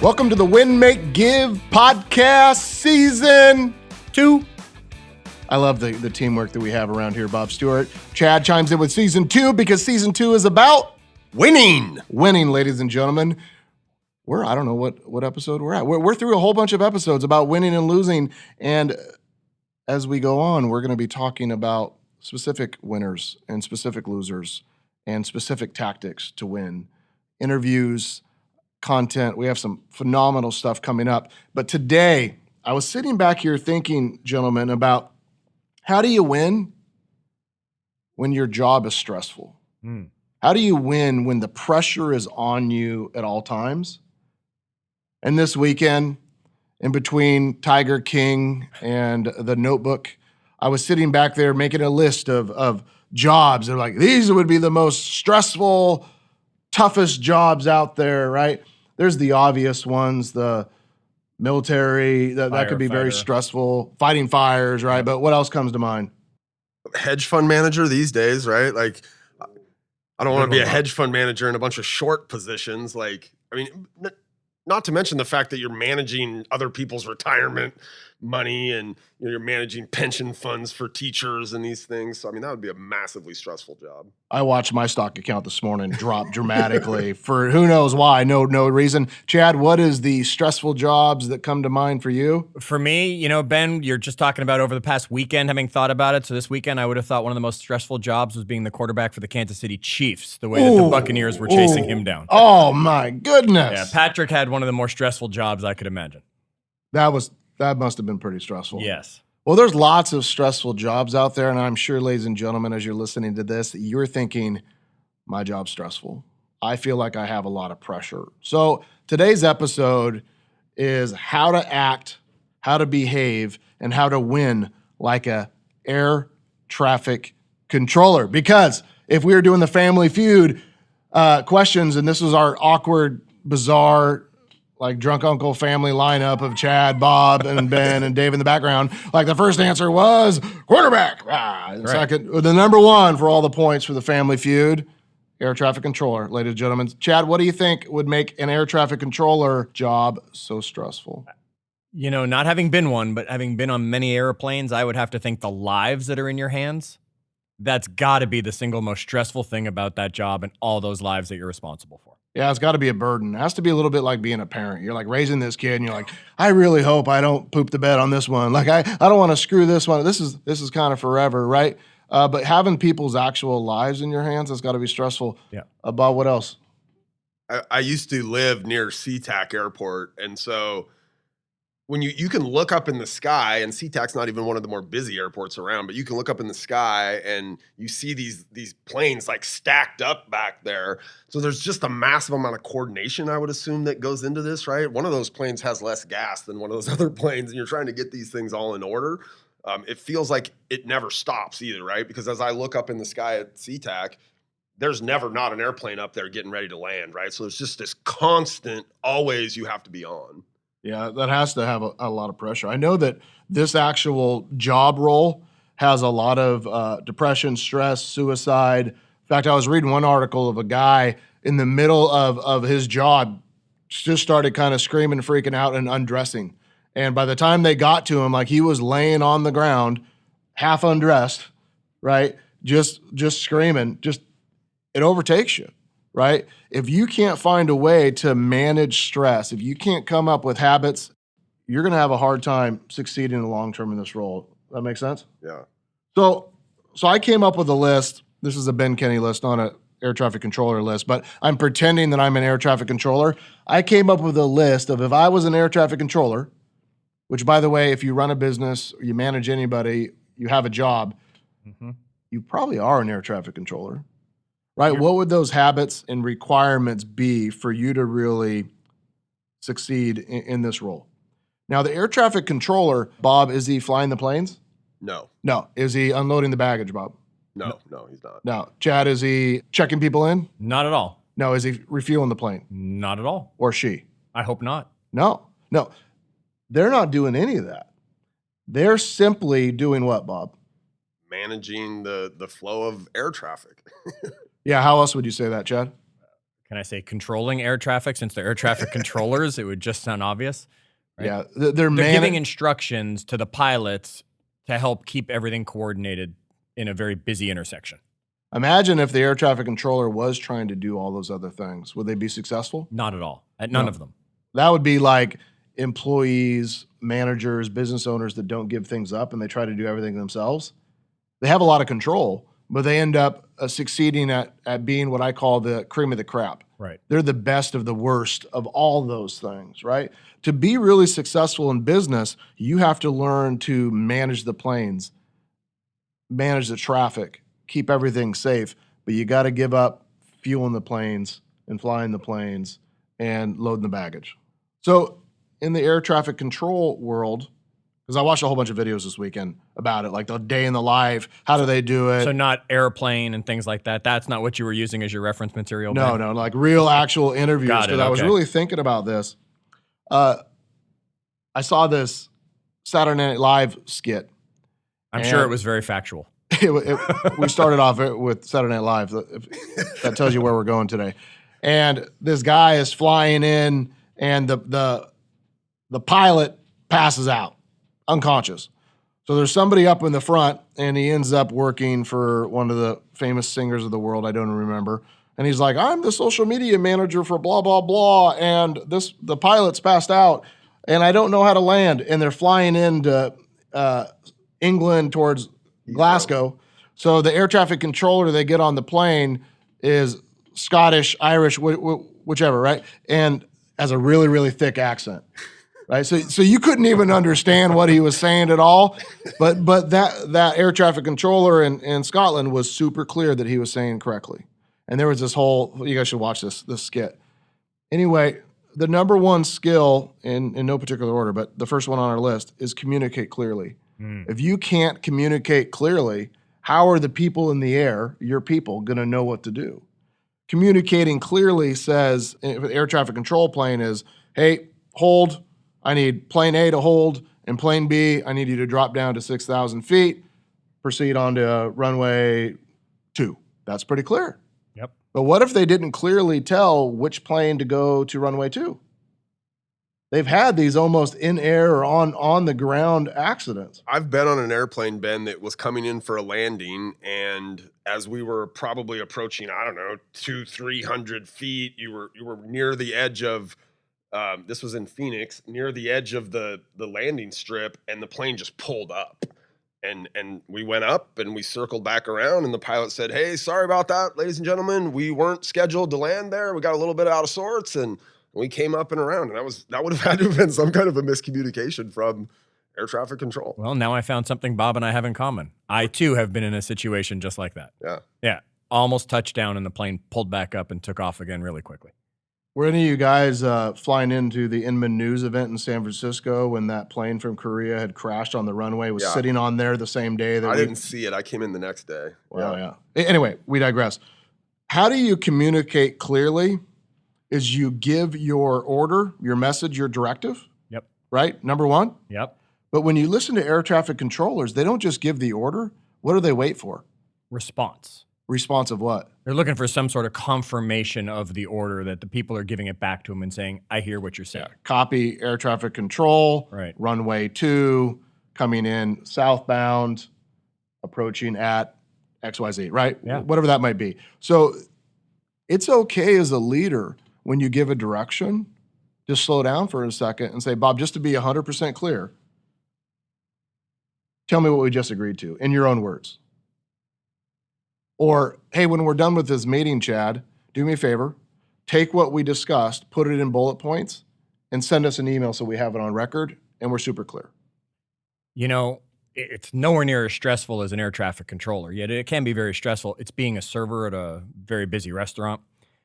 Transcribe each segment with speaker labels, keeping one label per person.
Speaker 1: Welcome to the Win, Make, Give podcast season 2. I love the teamwork that we have around here, Bob Stewart. Chad chimes in with season 2 because season 2 is about
Speaker 2: winning.
Speaker 1: Winning, ladies and gentlemen. I don't know what episode we're at. We're through a whole bunch of episodes about winning and losing. And as we go on, we're going to be talking about specific winners and specific losers and specific tactics to win. Interviews, content. We have some phenomenal stuff coming up. But today, I was sitting back here thinking, gentlemen, about how do you win when your job is stressful? How do you win when the pressure is on you at all times? And this weekend, in between Tiger King and The Notebook, I was sitting back there making a list of jobs. They're like, these would be the most stressful, toughest jobs out there, right? There's the obvious ones, the military, that could be very stressful, fighting fires, right? But what else comes to mind?
Speaker 2: Hedge fund manager these days, right? Like, I don't want to be a hedge fund manager in a bunch of short positions. Like, I mean, not to mention the fact that you're managing other people's retirement money and you're managing pension funds for teachers and these things. So, I mean, that would be a massively stressful job.
Speaker 1: I watched my stock account this morning drop dramatically for who knows why, no reason. Chad, what is the stressful jobs that come to mind for you?
Speaker 3: For me, Ben, you're just talking about over the past weekend, having thought about it. So this weekend, I would have thought one of the most stressful jobs was being the quarterback for the Kansas City Chiefs, the way that the Buccaneers were chasing him down.
Speaker 1: Oh, my goodness.
Speaker 3: Yeah, Patrick had one of the more stressful jobs I could imagine.
Speaker 1: That must have been pretty stressful.
Speaker 3: Yes.
Speaker 1: Well, there's lots of stressful jobs out there, and I'm sure, ladies and gentlemen, as you're listening to this, that you're thinking, my job's stressful. I feel like I have a lot of pressure. So today's episode is how to act, how to behave, and how to win like a air traffic controller. Because if we were doing the Family Feud questions, and this was our awkward, bizarre, like drunk uncle family lineup of Chad, Bob, and Ben, and Dave in the background. Like the first answer was quarterback. Second, the number one for all the points for the Family Feud, air traffic controller, ladies and gentlemen. Chad, what do you think would make an air traffic controller job so stressful?
Speaker 3: Not having been one, but having been on many airplanes, I would have to think the lives that are in your hands. That's got to be the single most stressful thing about that job and all those lives that you're responsible for.
Speaker 1: Yeah, it's got to be a burden. It has to be a little bit like being a parent. You're like raising this kid, and you're like, I really hope I don't poop the bed on this one. Like I don't want to screw this one. This is kind of forever, right? But having people's actual lives in your hands, that's got to be stressful.
Speaker 3: Yeah.
Speaker 1: Bob, what else?
Speaker 2: I used to live near SeaTac Airport, and so when you can look up in the sky, and SeaTac's not even one of the more busy airports around, but you can look up in the sky and you see these planes like stacked up back there. So there's just a massive amount of coordination, I would assume, that goes into this, right? One of those planes has less gas than one of those other planes, and you're trying to get these things all in order. It feels like it never stops either, right? Because as I look up in the sky at SeaTac, there's never not an airplane up there getting ready to land, right? So there's just this constant, always you have to be on.
Speaker 1: Yeah, that has to have a lot of pressure. I know that this actual job role has a lot of depression, stress, suicide. In fact, I was reading one article of a guy in the middle of his job just started kind of screaming, freaking out, and undressing. And by the time they got to him, like he was laying on the ground, half undressed, right? Just screaming. It overtakes you. Right? If you can't find a way to manage stress, if you can't come up with habits, you're going to have a hard time succeeding in the long term in this role. That make sense?
Speaker 2: Yeah.
Speaker 1: So I came up with a list. This is a Ben Kinney list, not an air traffic controller list, but I'm pretending that I'm an air traffic controller. I came up with a list of if I was an air traffic controller, which, by the way, if you run a business or you manage anybody, you have a job, you probably are an air traffic controller. Right? What would those habits and requirements be for you to really succeed in this role? Now, the air traffic controller, Bob, is he flying the planes?
Speaker 2: No.
Speaker 1: No. Is he unloading the baggage, Bob?
Speaker 2: No, he's not.
Speaker 1: No. Chad, is he checking people in?
Speaker 3: Not at all.
Speaker 1: No. Is he refueling the plane?
Speaker 3: Not at all.
Speaker 1: Or she?
Speaker 3: I hope not.
Speaker 1: No. They're not doing any of that. They're simply doing what, Bob?
Speaker 2: Managing the flow of air traffic.
Speaker 1: Yeah, how else would you say that, Chad?
Speaker 3: Can I say controlling air traffic? Since they're air traffic controllers, it would just sound obvious. Right?
Speaker 1: Yeah,
Speaker 3: They're giving instructions to the pilots to help keep everything coordinated in a very busy intersection.
Speaker 1: Imagine if the air traffic controller was trying to do all those other things. Would they be successful?
Speaker 3: Not at all. At none of them.
Speaker 1: That would be like employees, managers, business owners that don't give things up and they try to do everything themselves. They have a lot of control, but they end up succeeding at being what I call the cream of the crop.
Speaker 3: Right.
Speaker 1: They're the best of the worst of all those things, right? To be really successful in business, you have to learn to manage the planes, manage the traffic, keep everything safe, but you got to give up fueling the planes and flying the planes and loading the baggage. So in the air traffic control world, because I watched a whole bunch of videos this weekend about it, like the day in the life, how do they do it?
Speaker 3: So not airplane and things like that. That's not what you were using as your reference material?
Speaker 1: No, like real actual interviews. Because I was really thinking about this. I saw this Saturday Night Live skit.
Speaker 3: I'm sure it was very factual.
Speaker 1: We started off with Saturday Night Live. That tells you where we're going today. And this guy is flying in, and the pilot passes out, unconscious. So there's somebody up in the front, and he ends up working for one of the famous singers of the world. I don't remember. And he's like, I'm the social media manager for blah, blah, blah. And the pilot's passed out, and I don't know how to land. And they're flying into England towards Glasgow. So the air traffic controller they get on the plane is Scottish, Irish, whichever, right? And has a really, really thick accent. Right, so you couldn't even understand what he was saying at all, but that air traffic controller in Scotland was super clear that he was saying correctly, and there was this whole. You guys should watch this skit. Anyway, the number one skill in no particular order, but the first one on our list is communicate clearly. If you can't communicate clearly, how are the people in the air, your people, going to know what to do? Communicating clearly says, if an air traffic control plane is, hey, hold. I need plane A to hold, and plane B, I need you to drop down to 6,000 feet, proceed on to runway 2. That's pretty clear.
Speaker 3: Yep.
Speaker 1: But what if they didn't clearly tell which plane to go to runway 2? They've had these almost in-air or on-the-ground accidents.
Speaker 2: I've been on an airplane, Ben, that was coming in for a landing, and as we were probably approaching, 200-300 feet, you were near the edge of this was in Phoenix, near the edge of the landing strip, and the plane just pulled up. And we went up and we circled back around, and the pilot said, hey, sorry about that, ladies and gentlemen. We weren't scheduled to land there. We got a little bit out of sorts, and we came up and around. And that would have had to have been some kind of a miscommunication from air traffic control.
Speaker 3: Well, now I found something Bob and I have in common. I, too, have been in a situation just like that.
Speaker 2: Yeah.
Speaker 3: Yeah. Almost touched down, and the plane pulled back up and took off again really quickly.
Speaker 1: Were any of you guys flying into the Inman News event in San Francisco when that plane from Korea had crashed on the runway, was sitting on there the same day?
Speaker 2: I didn't see it. I came in the next day.
Speaker 1: Well, yeah. Anyway, we digress. How do you communicate clearly is you give your order, your message, your directive.
Speaker 3: Yep.
Speaker 1: Right? Number one.
Speaker 3: Yep.
Speaker 1: But when you listen to air traffic controllers, they don't just give the order. What do they wait for?
Speaker 3: Response.
Speaker 1: Response of what?
Speaker 3: They're looking for some sort of confirmation of the order that the people are giving it back to them and saying, I hear what you're saying.
Speaker 1: Copy air traffic control,
Speaker 3: right.
Speaker 1: Runway 2, coming in southbound, approaching at XYZ, right?
Speaker 3: Yeah.
Speaker 1: Whatever that might be. So it's okay as a leader when you give a direction, just slow down for a second and say, Bob, just to be 100% clear, tell me what we just agreed to in your own words. Or, hey, when we're done with this meeting, Chad, do me a favor, take what we discussed, put it in bullet points, and send us an email so we have it on record, and we're super clear.
Speaker 3: You know, it's nowhere near as stressful as an air traffic controller, yet it can be very stressful. It's being a server at a very busy restaurant.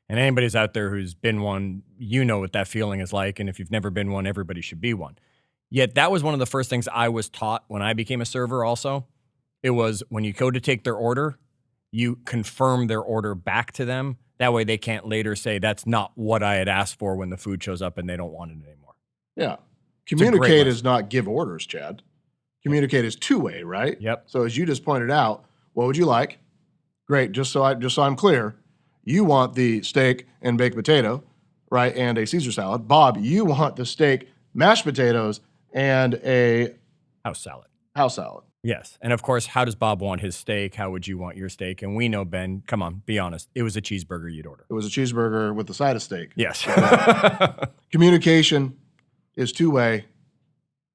Speaker 3: And anybody's out there who's been one, you know what that feeling is like. And if you've never been one, everybody should be one. Yet that was one of the first things I was taught when I became a server also. It was when you go to take their order, you confirm their order back to them. That way they can't later say, that's not what I had asked for when the food shows up and they don't want it anymore.
Speaker 1: Yeah. Communicate is not give orders, Chad. Communicate is two-way, right?
Speaker 3: Yep.
Speaker 1: So as you just pointed out, what would you like? Great. Just so I'm clear, you want the steak and baked potato, right, and a Caesar salad. Bob, you want the steak, mashed potatoes, and a
Speaker 3: House salad.
Speaker 1: house salad.
Speaker 3: Yes. And of course, how does Bob want his steak? How would you want your steak? And we know, Ben, come on, be honest. It was a cheeseburger you'd order.
Speaker 1: It was a cheeseburger with the side of steak.
Speaker 3: Yes.
Speaker 1: Communication is two-way.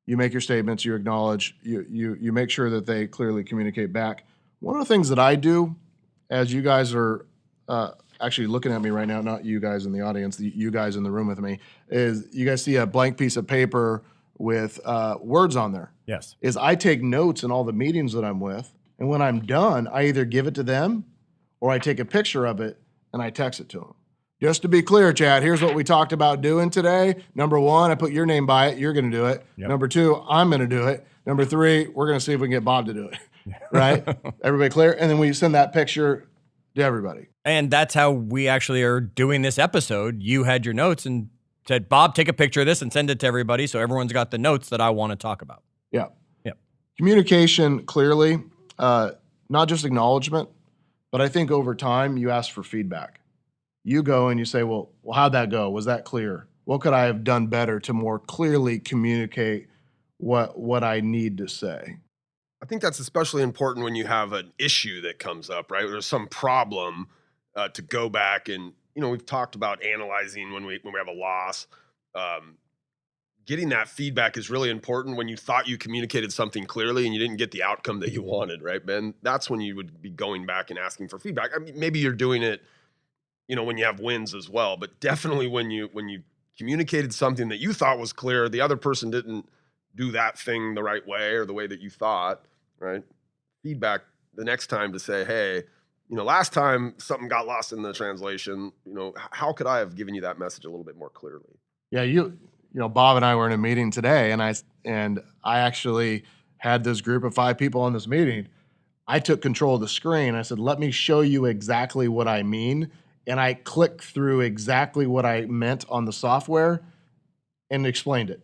Speaker 1: You make your statements, you acknowledge, you make sure that they clearly communicate back. One of the things that I do, as you guys are actually looking at me right now, not you guys in the audience, you guys in the room with me, is you guys see a blank piece of paper with words on there.
Speaker 3: Yes.
Speaker 1: Is I take notes in all the meetings that I'm with, and when I'm done, I either give it to them or I take a picture of it and I text it to them. Just to be clear, Chad, here's what we talked about doing today. Number one, I put your name by it. You're going to do it.
Speaker 3: Yep.
Speaker 1: Number two, I'm going to do it. Number three, we're going to see if we can get Bob to do it. Right? Everybody clear? And then we send that picture to everybody.
Speaker 3: And that's how we actually are doing this episode. You had your notes and said, Bob, take a picture of this and send it to everybody so everyone's got the notes that I want to talk about.
Speaker 1: Yeah.
Speaker 3: Yep.
Speaker 1: Communication clearly, not just acknowledgement, but I think over time you ask for feedback. You go and you say, well, how'd that go? Was that clear? What could I have done better to more clearly communicate what I need to say?
Speaker 2: I think that's especially important when you have an issue that comes up, right? There's some problem to go back and, we've talked about analyzing when we have a loss. Getting that feedback is really important when you thought you communicated something clearly and you didn't get the outcome that you wanted, right, Ben? That's when you would be going back and asking for feedback. I mean, maybe you're doing it, when you have wins as well, but definitely when you communicated something that you thought was clear, the other person didn't do that thing the right way or the way that you thought, right? Feedback the next time to say, hey, last time something got lost in the translation, how could I have given you that message a little bit more clearly?
Speaker 1: Yeah, Bob and I were in a meeting today, and I actually had this group of 5 people in this meeting. I took control of the screen. I said, let me show you exactly what I mean. And I clicked through exactly what I meant on the software and explained it.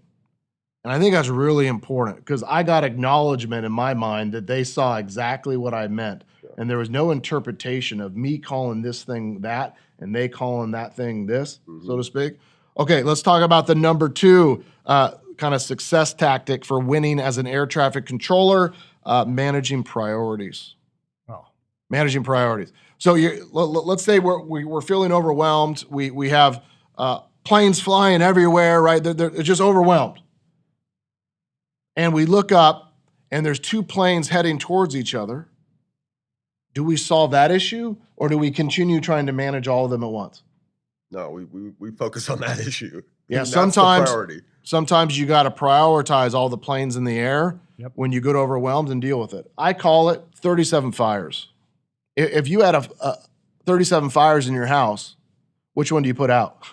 Speaker 1: And I think that's really important because I got acknowledgement in my mind that they saw exactly what I meant. Yeah. And there was no interpretation of me calling this thing that and they calling that thing this, so to speak. Okay, let's talk about the number 2 kind of success tactic for winning as an air traffic controller, managing priorities.
Speaker 3: Oh.
Speaker 1: Managing priorities. So let's say we're feeling overwhelmed. We have planes flying everywhere, right? They're just overwhelmed. And we look up, and there's 2 planes heading towards each other. Do we solve that issue, or do we continue trying to manage all of them at once?
Speaker 2: No, we focus on that issue.
Speaker 1: Yeah,
Speaker 2: that's the priority.
Speaker 1: Sometimes you got to prioritize all the planes in the air when you get overwhelmed and deal with it. I call it 37 fires. If you had a 37 fires in your house, which one do you put out?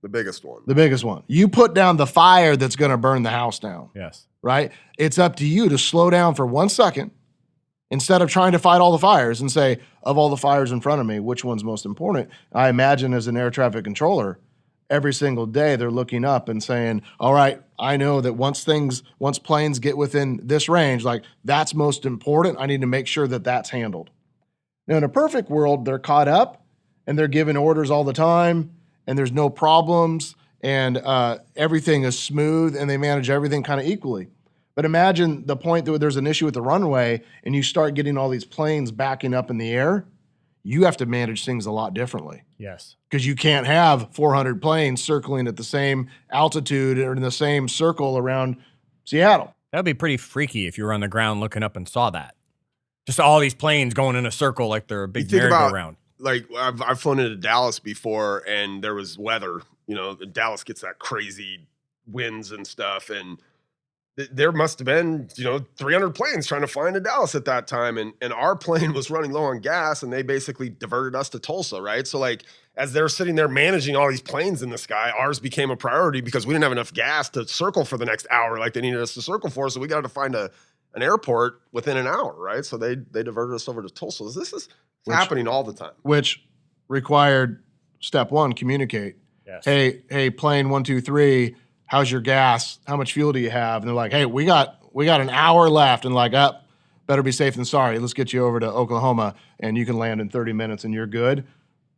Speaker 2: The biggest one.
Speaker 1: The biggest one. You put down the fire that's going to burn the house down.
Speaker 3: Yes.
Speaker 1: Right? It's up to you to slow down for 1 second instead of trying to fight all the fires and say, of all the fires in front of me, which one's most important? I imagine as an air traffic controller, every single day they're looking up and saying, all right, I know that once planes get within this range, like that's most important. I need to make sure that that's handled. Now, in a perfect world, they're caught up and they're giving orders all the time and there's no problems and everything is smooth and they manage everything kind of equally. But imagine the point that there's an issue with the runway and you start getting all these planes backing up in the air. You have to manage things a lot differently.
Speaker 3: Yes.
Speaker 1: Because you can't have 400 planes circling at the same altitude or in the same circle around Seattle.
Speaker 3: That would be pretty freaky if you were on the ground looking up and saw that. Just all these planes going in a circle like they're a big merry-go-round.
Speaker 2: Like I've flown into Dallas before and there was weather, Dallas gets that crazy winds and stuff. And there must have been, 300 planes trying to fly into Dallas at that time. And our plane was running low on gas and they basically diverted us to Tulsa, right? So like as they're sitting there managing all these planes in the sky, ours became a priority because we didn't have enough gas to circle for the next hour like they needed us to circle for. So we got to find an airport within an hour, right? So they diverted us over to Tulsa. This is happening all the time.
Speaker 1: Which required step 1, communicate.
Speaker 3: Yes.
Speaker 1: Hey, plane 1, 2, 3, how's your gas? How much fuel do you have? And they're like, hey, we got an hour left. And like, better be safe than sorry. Let's get you over to Oklahoma and you can land in 30 minutes and you're good.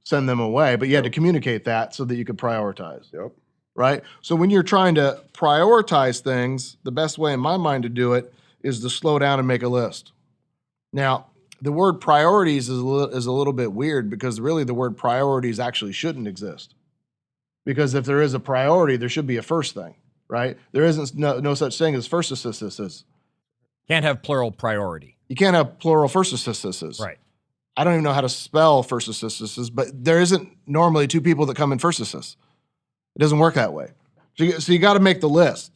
Speaker 1: send them away, but you had to communicate that so that you could prioritize.
Speaker 2: Yep.
Speaker 1: Right? So when you're trying to prioritize things, the best way in my mind to do it is to slow down and make a list. Now, the word priorities is a little bit weird because really the word priorities actually shouldn't exist. Because if there is a priority, there should be a first thing, right? There isn't no such thing as first assistances.
Speaker 3: Can't have plural priority.
Speaker 1: You can't have plural first assistances.
Speaker 3: Right.
Speaker 1: I don't even know how to spell first assistances, but there isn't normally two people that come in first assist. It doesn't work that way. So you got to make the list.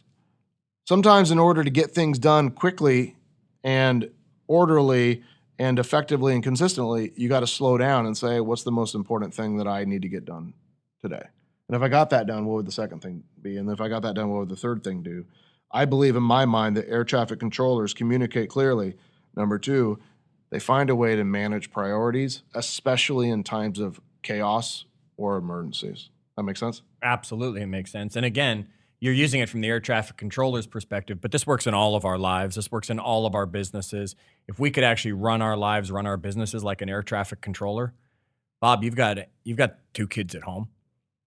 Speaker 1: Sometimes in order to get things done quickly and orderly and effectively and consistently, you got to slow down and say, what's the most important thing that I need to get done today? And if I got that done, what would the second thing be? And if I got that done, what would the third thing do? I believe in my mind that air traffic controllers communicate clearly. Number two, they find a way to manage priorities, especially in times of chaos or emergencies. That makes sense?
Speaker 3: Absolutely, it makes sense. And again, you're using it from the air traffic controller's perspective, but this works in all of our lives. This works in all of our businesses. If we could actually run our lives, run our businesses like an air traffic controller, Bob, you've got 2 kids at home,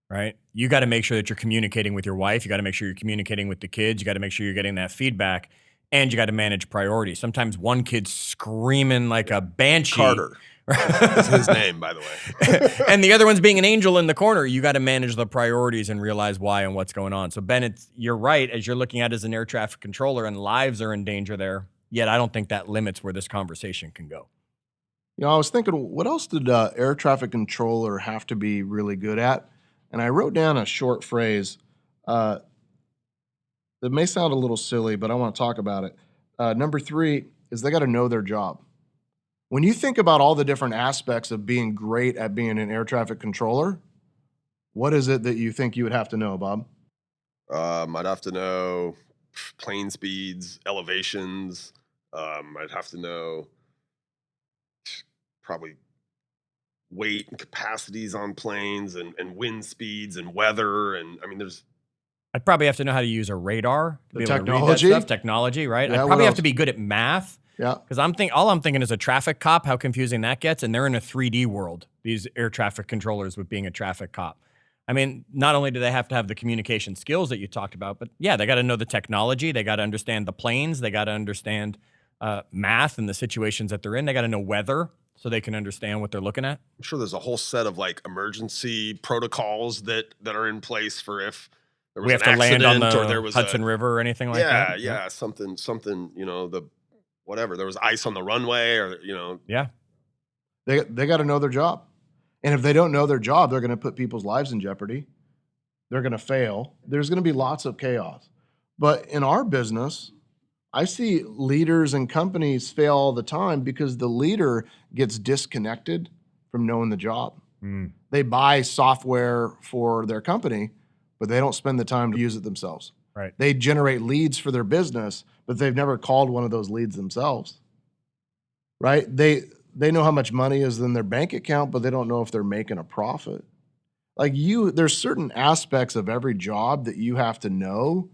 Speaker 3: right? You got to make sure that you're communicating with your wife. You got to make sure you're communicating with the kids. You got to make sure you're getting that feedback, and you got to manage priorities. Sometimes one kid's screaming like a banshee.
Speaker 2: Carter. That's his name, by the way.
Speaker 3: And the other one's being an angel in the corner. You got to manage the priorities and realize why and what's going on. So Ben, you're right, as you're looking at it as an air traffic controller, and lives are in danger there. Yet I don't think that limits where this conversation can go.
Speaker 1: You know, I was thinking, what else did air traffic controller have to be really good at? And I wrote down a short phrase that may sound a little silly, but I want to talk about it. Number 3 is they got to know their job. When you think about all the different aspects of being great at being an air traffic controller, what is it that you think you would have to know, Bob?
Speaker 2: I'd have to know plane speeds, elevations. I'd have to know probably weight and capacities on planes and wind speeds and weather. And I mean,
Speaker 3: I'd probably have to know how to use a radar. To be able to read that
Speaker 1: technology?
Speaker 3: stuff, technology, right?
Speaker 1: Yeah,
Speaker 3: I'd
Speaker 1: what
Speaker 3: probably have
Speaker 1: else?
Speaker 3: to be good at math.
Speaker 1: Yeah.
Speaker 3: Because all I'm thinking is a traffic cop, how confusing that gets. And they're in a 3D world, these air traffic controllers with being a traffic cop. I mean, not only do they have to have the communication skills that you talked about, but yeah, they got to know the technology. They got to understand the planes. They got to understand math and the situations that they're in. They got to know weather so they can understand what they're looking at.
Speaker 2: I'm sure there's a whole set of like emergency protocols that are in place for if there was
Speaker 3: We have
Speaker 2: an
Speaker 3: to land on
Speaker 2: accident
Speaker 3: the
Speaker 2: or there was
Speaker 3: Hudson River or anything like that.
Speaker 2: yeah, something, you know, whatever. There was ice on the runway or, you know.
Speaker 3: Yeah.
Speaker 1: They got to know their job. And if they don't know their job, they're going to put people's lives in jeopardy. They're going to fail. There's going to be lots of chaos. But in our business, I see leaders and companies fail all the time because the leader gets disconnected from knowing the job.
Speaker 3: Mm.
Speaker 1: They buy software for their company, but they don't spend the time to use it themselves.
Speaker 3: Right.
Speaker 1: They generate leads for their business, but they've never called one of those leads themselves. Right? They know how much money is in their bank account, but they don't know if they're making a profit. Like there's certain aspects of every job that you have to know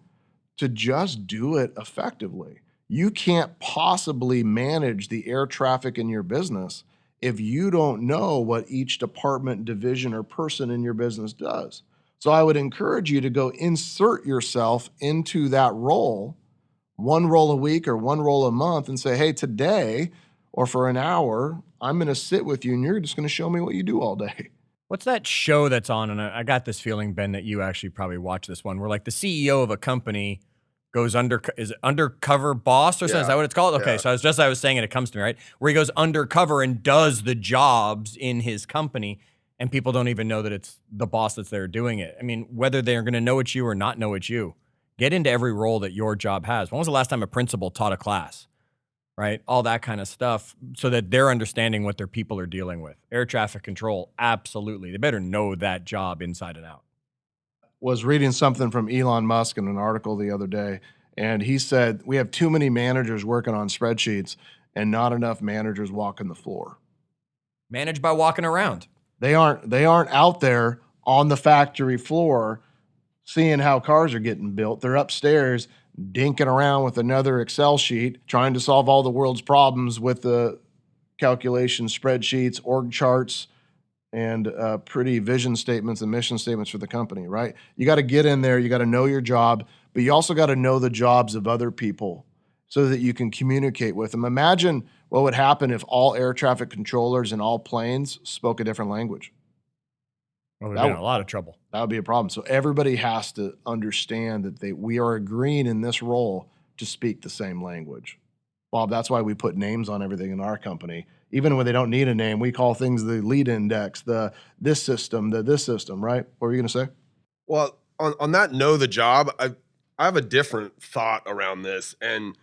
Speaker 1: to just do it effectively. You can't possibly manage the air traffic in your business if you don't know what each department, division, or person in your business does. So I would encourage you to go insert yourself into that role, one role a week or one role a month, and say, hey, today or for an hour, I'm going to sit with you and you're just going to show me what you do all day.
Speaker 3: What's that show that's on? And I got this feeling, Ben, that you actually probably watch this one, where like the CEO of a company goes undercover boss or something. Is that what it's called? Okay,
Speaker 2: Yeah.
Speaker 3: so as I was saying it, it comes to me, right? Where he goes undercover and does the jobs in his company, and people don't even know that it's the boss that's there doing it. I mean, whether they're going to know it's you or not know it's you, get into every role that your job has. When was the last time a principal taught a class? Right? All that kind of stuff so that they're understanding what their people are dealing with. Air traffic control, absolutely. They better know that job inside and out.
Speaker 1: Was reading something from Elon Musk in an article the other day, and he said, we have too many managers working on spreadsheets and not enough managers walking the floor.
Speaker 3: Manage by walking around.
Speaker 1: They aren't out there on the factory floor seeing how cars are getting built. They're upstairs dinking around with another Excel sheet, trying to solve all the world's problems with the calculation spreadsheets, org charts, and pretty vision statements and mission statements for the company, right? You got to get in there, you got to know your job, but you also got to know the jobs of other people so that you can communicate with them. Imagine what would happen if all air traffic controllers in all planes spoke a different language.
Speaker 3: Well, we've been in a lot of trouble.
Speaker 1: That would be a problem. So everybody has to understand that we are agreeing in this role to speak the same language. Bob, that's why we put names on everything in our company. Even when they don't need a name, we call things the lead index, this system, right? What were you going to say?
Speaker 2: Well, on that know the job, I have a different thought around this. And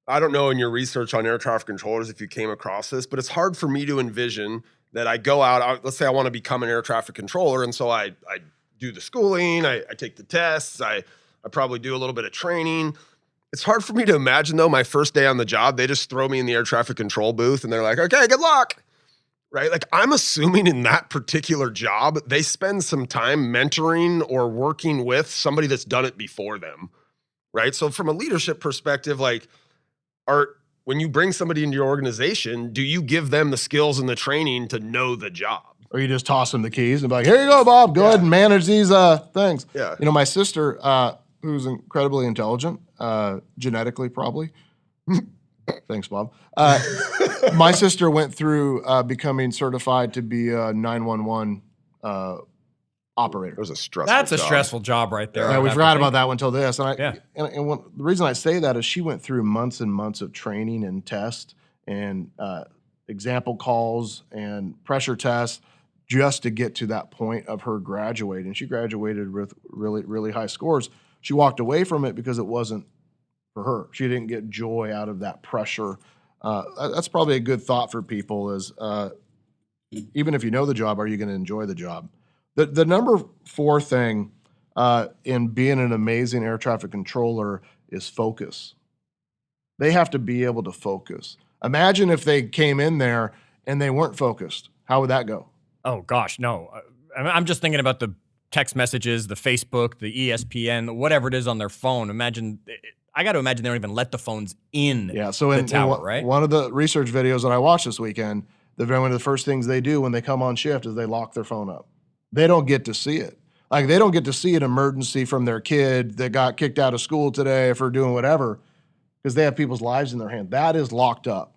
Speaker 2: I don't know in your research on air traffic controllers if you came across this, but it's hard for me to envision that I go out, let's say I want to become an air traffic controller. And so I do the schooling, I take the tests, I probably do a little bit of training. It's hard for me to imagine, though, my first day on the job, they just throw me in the air traffic control booth and they're like, okay, good luck, right? Like, I'm assuming in that particular job, they spend some time mentoring or working with somebody that's done it before them, right? So from a leadership perspective, like, when you bring somebody into your organization, do you give them the skills and the training to know the job?
Speaker 1: Or you just toss them the keys and be like, here you go, Bob, go ahead and manage these things.
Speaker 2: Yeah.
Speaker 1: You know, my sister, who's incredibly intelligent, genetically probably. Thanks, Bob. My sister went through becoming certified to be a 911 operator.
Speaker 2: It was a stressful
Speaker 3: That's a
Speaker 2: job.
Speaker 3: stressful job right there.
Speaker 1: Yeah, we forgot about that one until this. And
Speaker 3: Yeah.
Speaker 1: The reason I say that is she went through months and months of training and tests and example calls and pressure tests just to get to that point of her graduating. She graduated with really, really high scores. She walked away from it because it wasn't for her. She didn't get joy out of that pressure. That's probably a good thought for people is even if you know the job, are you going to enjoy the job? The number 4 thing in being an amazing air traffic controller is focus. They have to be able to focus. Imagine if they came in there and they weren't focused. How would that go?
Speaker 3: Oh, gosh, no. I'm just thinking about the text messages, the Facebook, the ESPN, whatever it is on their phone. I got to imagine they don't even let the phones in the tower, right?
Speaker 1: One of the research videos that I watched this weekend, one of the first things they do when they come on shift is they lock their phone up. They don't get to see it. Like, they don't get to see an emergency from their kid that got kicked out of school today for doing whatever because they have people's lives in their hand. That is locked up.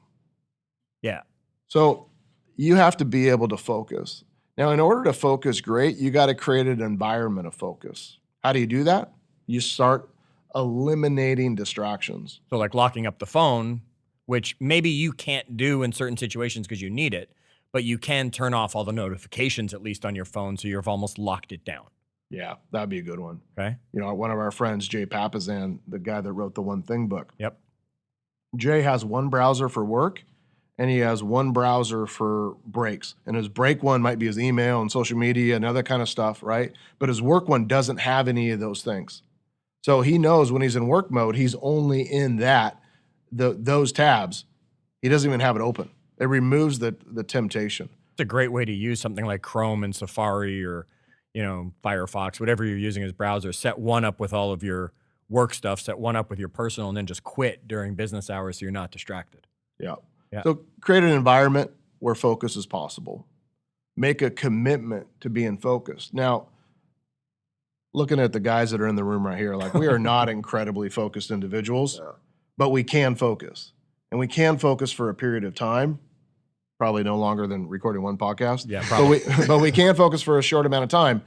Speaker 3: Yeah.
Speaker 1: So you have to be able to focus. Now, in order to focus great, you got to create an environment of focus. How do you do that? You start eliminating distractions.
Speaker 3: So like locking up the phone, which maybe you can't do in certain situations because you need it, but you can turn off all the notifications, at least on your phone, so you've almost locked it down.
Speaker 1: Yeah, that'd be a good one.
Speaker 3: Okay.
Speaker 1: You know, one of our friends, Jay Papazan, the guy that wrote the One Thing book.
Speaker 3: Yep.
Speaker 1: Jay has one browser for work, and he has one browser for breaks. And his break one might be his email and social media and other kind of stuff, right? But his work one doesn't have any of those things. So he knows when he's in work mode, he's only in those tabs. He doesn't even have it open. It removes the temptation.
Speaker 3: It's a great way to use something like Chrome and Safari or, Firefox, whatever you're using as browser. Set one up with all of your work stuff, set one up with your personal, and then just quit during business hours so you're not distracted.
Speaker 1: Yeah.
Speaker 3: Yeah.
Speaker 1: So create an environment where focus is possible. Make a commitment to being focused. Now, looking at the guys that are in the room right here, like, we are not incredibly focused individuals, but we can focus. And we can focus for a period of time, probably no longer than recording one podcast.
Speaker 3: Yeah, probably.
Speaker 1: But we can focus for a short amount of time.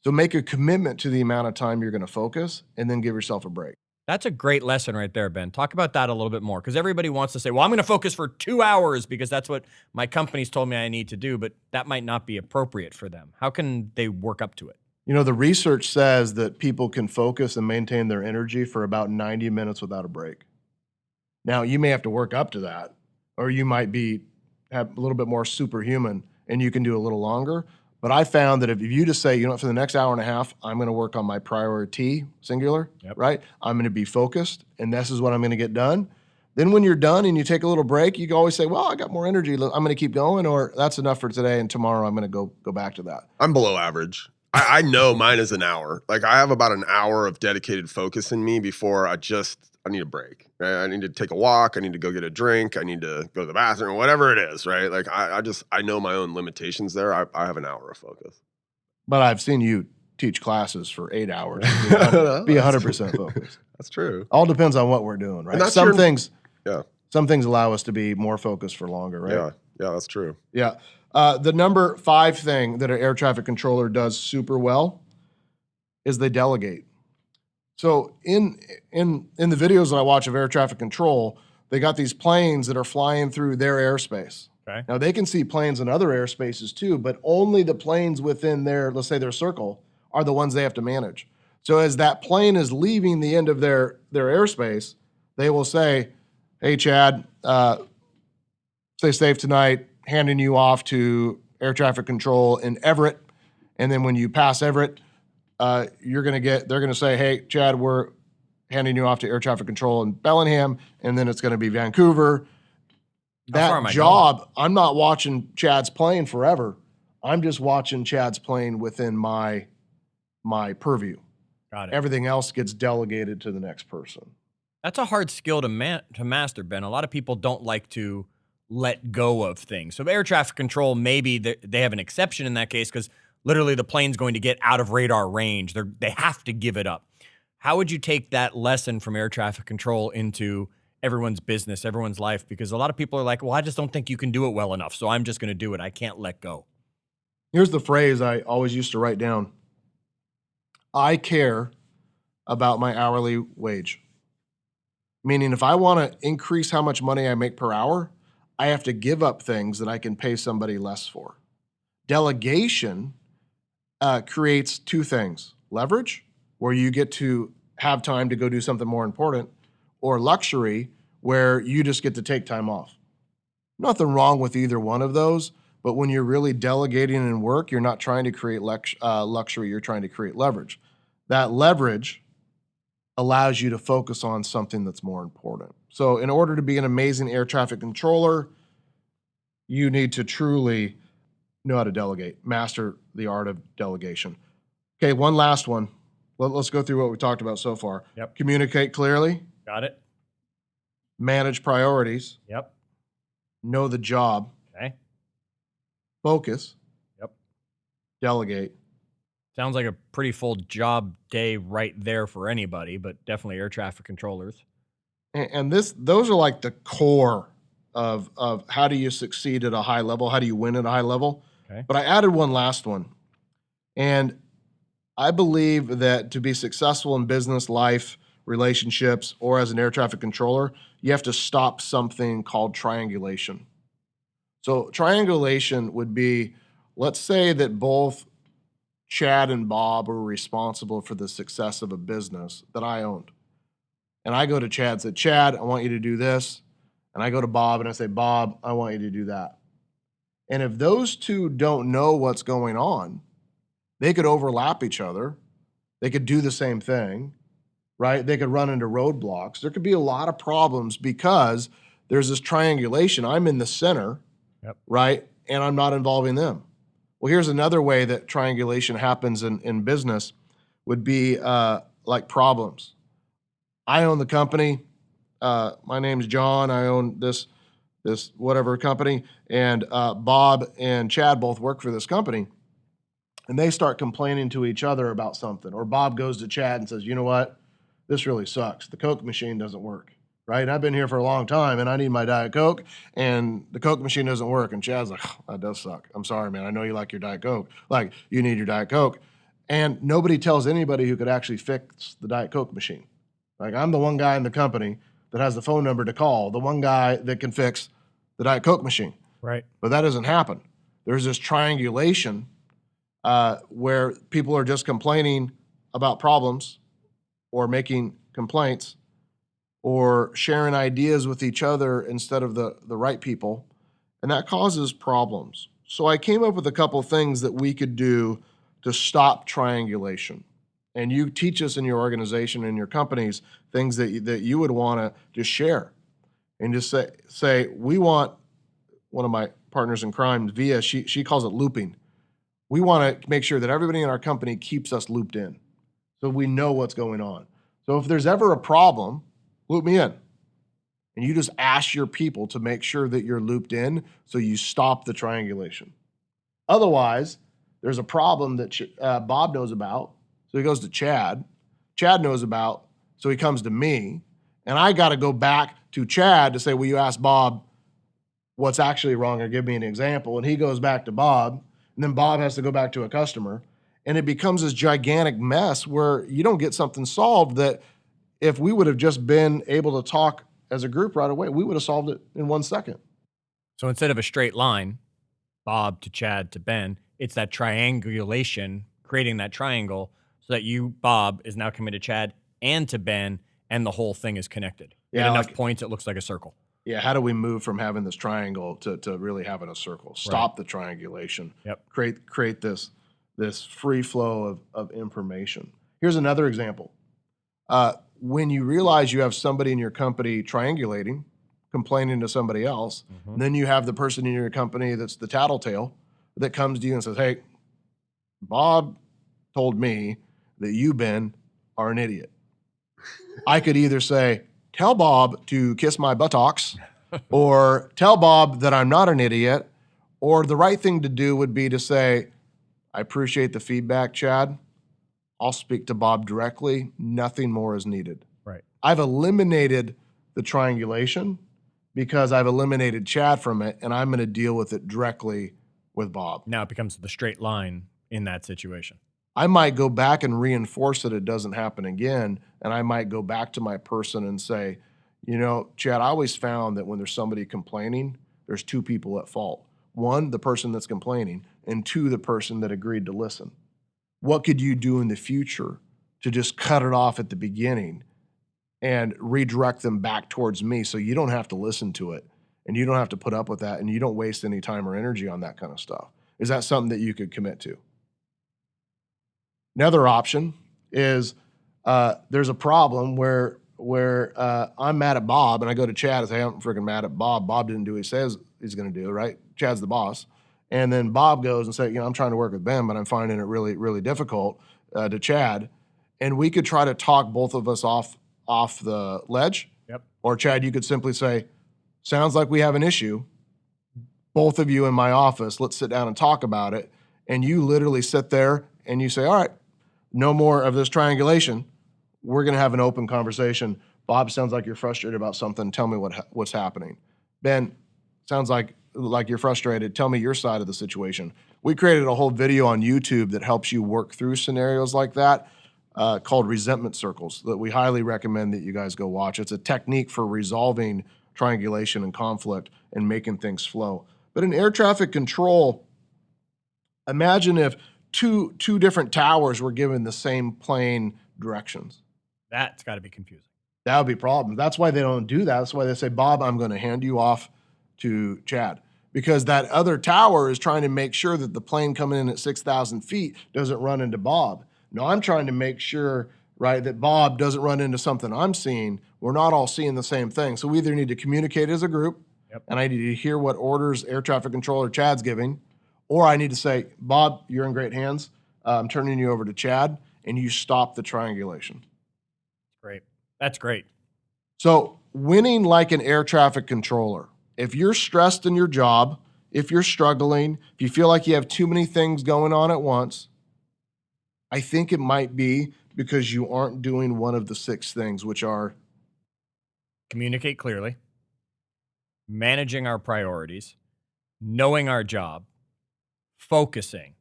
Speaker 1: So make a commitment to the amount of time you're going to focus and then give yourself a break.
Speaker 3: That's a great lesson right there, Ben. Talk about that a little bit more, because everybody wants to say, well, I'm going to focus for 2 hours because that's what my company's told me I need to do, but that might not be appropriate for them. How can they work up to it?
Speaker 1: The research says that people can focus and maintain their energy for about 90 minutes without a break. Now, you may have to work up to that, or you might have a little bit more superhuman and you can do a little longer. But I found that if you just say, for the next hour and a half, I'm going to work on my priority, singular, right? I'm going to be focused, and this is what I'm going to get done. Then when you're done and you take a little break, you can always say, well, I got more energy. I'm going to keep going, or that's enough for today, and tomorrow I'm going to go back to that.
Speaker 2: I'm below average. I know mine is an hour. Like, I have about an hour of dedicated focus in me before I I need a break. Right? I need to take a walk. I need to go get a drink. I need to go to the bathroom, whatever it is, right? Like I know my own limitations there. I have an hour of focus.
Speaker 1: But I've seen you teach classes for 8 hours.
Speaker 2: No,
Speaker 1: Be
Speaker 2: that's-
Speaker 1: 100% focused.
Speaker 2: That's true.
Speaker 1: All depends on what we're doing, right?
Speaker 2: And that's
Speaker 1: Some
Speaker 2: your-
Speaker 1: things,
Speaker 2: Yeah.
Speaker 1: some things allow us to be more focused for longer, right?
Speaker 2: Yeah. Yeah, that's true.
Speaker 1: Yeah. The number 5 thing that an air traffic controller does super well is they delegate. So in the videos that I watch of air traffic control, they got these planes that are flying through their airspace.
Speaker 3: Okay.
Speaker 1: Now they can see planes in other airspaces too, but only the planes within their, let's say their circle, are the ones they have to manage. So as that plane is leaving the end of their airspace, they will say, "Hey Chad, stay safe tonight, handing you off to air traffic control in Everett." And then when you pass Everett, they're gonna say, "Hey Chad, we're handing you off to air traffic control in Bellingham," and then it's gonna be Vancouver.
Speaker 3: How far am
Speaker 1: That
Speaker 3: I
Speaker 1: job, I'm not watching Chad's plane forever. I'm just watching Chad's plane within my purview.
Speaker 3: Got it.
Speaker 1: Everything else gets delegated to the next person.
Speaker 3: That's a hard skill to master, Ben. A lot of people don't like to let go of things. So air traffic control, maybe they have an exception in that case because literally the plane's going to get out of radar range. They have to give it up. How would you take that lesson from air traffic control into everyone's business, everyone's life? Because a lot of people are like, well, I just don't think you can do it well enough, so I'm just going to do it. I can't let go.
Speaker 1: Here's the phrase I always used to write down. I care about my hourly wage. Meaning if I want to increase how much money I make per hour, I have to give up things that I can pay somebody less for. Delegation creates 2 things: leverage, where you get to have time to go do something more important, or luxury, where you just get to take time off. Nothing wrong with either one of those, but when you're really delegating in work, you're not trying to create luxury, you're trying to create leverage. That leverage allows you to focus on something that's more important. So in order to be an amazing air traffic controller, you need to truly know how to delegate, master the art of delegation. Okay, one last one. Let's go through what we talked about so far.
Speaker 3: Yep.
Speaker 1: Communicate clearly,
Speaker 3: Got it?
Speaker 1: manage priorities,
Speaker 3: Yep.
Speaker 1: know the job,
Speaker 3: Okay.
Speaker 1: focus,
Speaker 3: Yep.
Speaker 1: delegate.
Speaker 3: Sounds like a pretty full job day right there for anybody, but definitely air traffic controllers.
Speaker 1: And those are like the core of how do you succeed at a high level? How do you win at a high level?
Speaker 3: Okay.
Speaker 1: But I added one last one. And I believe that to be successful in business, life, relationships, or as an air traffic controller, you have to stop something called triangulation. So triangulation would be, let's say that both Chad and Bob are responsible for the success of a business that I owned. And I go to Chad and say, "Chad, I want you to do this." And I go to Bob and I say, "Bob, I want you to do that." And if those two don't know what's going on, they could overlap each other. They could do the same thing, right? They could run into roadblocks. There could be a lot of problems because there's this triangulation. I'm in the center,
Speaker 3: Yep.
Speaker 1: right? And I'm not involving them. Well, here's another way that triangulation happens in business would be like problems. I own the company. My name's John. I own this whatever company, and Bob and Chad both work for this company, and they start complaining to each other about something. Or Bob goes to Chad and says, "You know what? This really sucks. The Coke machine doesn't work, right? And I've been here for a long time, and I need my Diet Coke, and the Coke machine doesn't work." And Chad's like, "Oh, that does suck. I'm sorry, man. I know you like your Diet Coke. Like, you need your Diet Coke." And nobody tells anybody who could actually fix the Diet Coke machine. Like, I'm the one guy in the company that has the phone number to call, the one guy that can fix the Diet Coke machine.
Speaker 3: Right.
Speaker 1: But that doesn't happen. There's this triangulation where people are just complaining about problems or making complaints or sharing ideas with each other instead of the right people. And that causes problems. So I came up with a couple things that we could do to stop triangulation. And you teach us in your organization and your companies things that you would want to just share and just say we want. One of my partners in crime, Via, she calls it looping. We want to make sure that everybody in our company keeps us looped in so we know what's going on. So if there's ever a problem, loop me in. And you just ask your people to make sure that you're looped in so you stop the triangulation. Otherwise, there's a problem that Bob knows about, so he goes to Chad. Chad knows about, so he comes to me. And I got to go back to Chad to say, will you ask Bob what's actually wrong or give me an example? And he goes back to Bob, and then Bob has to go back to a customer. And it becomes this gigantic mess where you don't get something solved that if we would have just been able to talk as a group right away, we would have solved it in 1 second.
Speaker 3: So instead of a straight line, Bob to Chad to Ben, it's that triangulation, creating that triangle so that you, Bob, is now coming to Chad and to Ben, and the whole thing is connected.
Speaker 1: Yeah,
Speaker 3: At enough points, it looks like a circle.
Speaker 1: Yeah, how do we move from having this triangle to really having a circle? Stop the triangulation.
Speaker 3: Yep.
Speaker 1: Create this free flow of information. Here's another example. When you realize you have somebody in your company triangulating, complaining to somebody else, then you have the person in your company that's the tattletale that comes to you and says, hey, Bob told me that you, Ben, are an idiot. I could either say, tell Bob to kiss my buttocks, or tell Bob that I'm not an idiot, or the right thing to do would be to say, I appreciate the feedback, Chad. I'll speak to Bob directly. Nothing more is needed.
Speaker 3: Right.
Speaker 1: I've eliminated the triangulation because I've eliminated Chad from it, and I'm going to deal with it directly with Bob.
Speaker 3: Now it becomes the straight line in that situation.
Speaker 1: I might go back and reinforce that it doesn't happen again, and I might go back to my person and say, you know, Chad, I always found that when there's somebody complaining, there's two people at fault. One, the person that's complaining, and two, the person that agreed to listen. What could you do in the future to just cut it off at the beginning and redirect them back towards me so you don't have to listen to it and you don't have to put up with that and you don't waste any time or energy on that kind of stuff? Is that something that you could commit to? Another option is there's a problem where I'm mad at Bob and I go to Chad and say, I'm freaking mad at Bob. Bob didn't do what he says he's going to do, right? Chad's the boss. And then Bob goes and says, you know, I'm trying to work with Ben, but I'm finding it really, really difficult to Chad. And we could try to talk both of us off the ledge.
Speaker 3: Yep.
Speaker 1: Or Chad, you could simply say, sounds like we have an issue. Both of you in my office, let's sit down and talk about it. And you literally sit there and you say, all right, no more of this triangulation. We're going to have an open conversation. Bob, sounds like you're frustrated about something. Tell me what's happening. Ben, sounds like you're frustrated. Tell me your side of the situation. We created a whole video on YouTube that helps you work through scenarios like that called resentment circles that we highly recommend that you guys go watch. It's a technique for resolving triangulation and conflict and making things flow. But in air traffic control, imagine if two different towers were given the same plane directions.
Speaker 3: That's got to be confusing.
Speaker 1: That would be a problem. That's why they don't do that. That's why they say, Bob, I'm going to hand you off to Chad. Because that other tower is trying to make sure that the plane coming in at 6,000 feet doesn't run into Bob. No, I'm trying to make sure, right, that Bob doesn't run into something I'm seeing. We're not all seeing the same thing. So we either need to communicate as a group, and I need to hear what orders air traffic controller Chad's giving, or I need to say, Bob, you're in great hands. I'm turning you over to Chad, and you stop the triangulation.
Speaker 3: Great. That's great.
Speaker 1: So winning like an air traffic controller. If you're stressed in your job, if you're struggling, if you feel like you have too many things going on at once, I think it might be because you aren't doing one of the 6 things, which are
Speaker 3: communicate clearly, managing our priorities, knowing our job, focusing,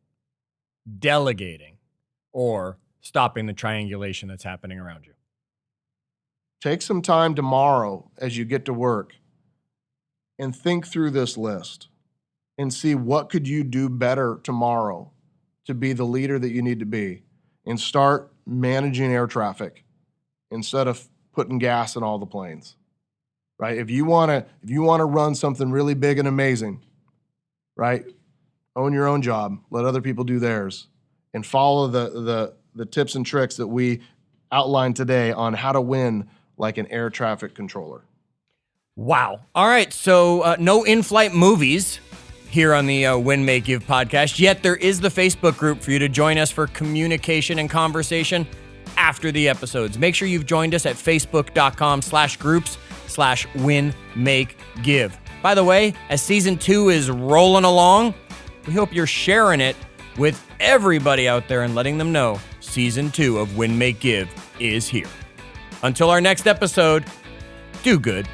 Speaker 3: delegating, or stopping the triangulation that's happening around you.
Speaker 1: Take some time tomorrow as you get to work and think through this list and see what could you do better tomorrow to be the leader that you need to be, and start managing air traffic instead of putting gas in all the planes. Right? If you want to run something really big and amazing, right? Own your own job, let other people do theirs, and follow the tips and tricks that we outlined today on how to win like an air traffic controller.
Speaker 3: Wow. All right. So no in-flight movies here on the Win, Make, Give podcast. Yet there is the Facebook group for you to join us for communication and conversation after the episodes. Make sure you've joined us at facebook.com/groups/win-make-give. By the way, as season 2 is rolling along, we hope you're sharing it with everybody out there and letting them know season 2 of Win Make Give is here. Until our next episode, do good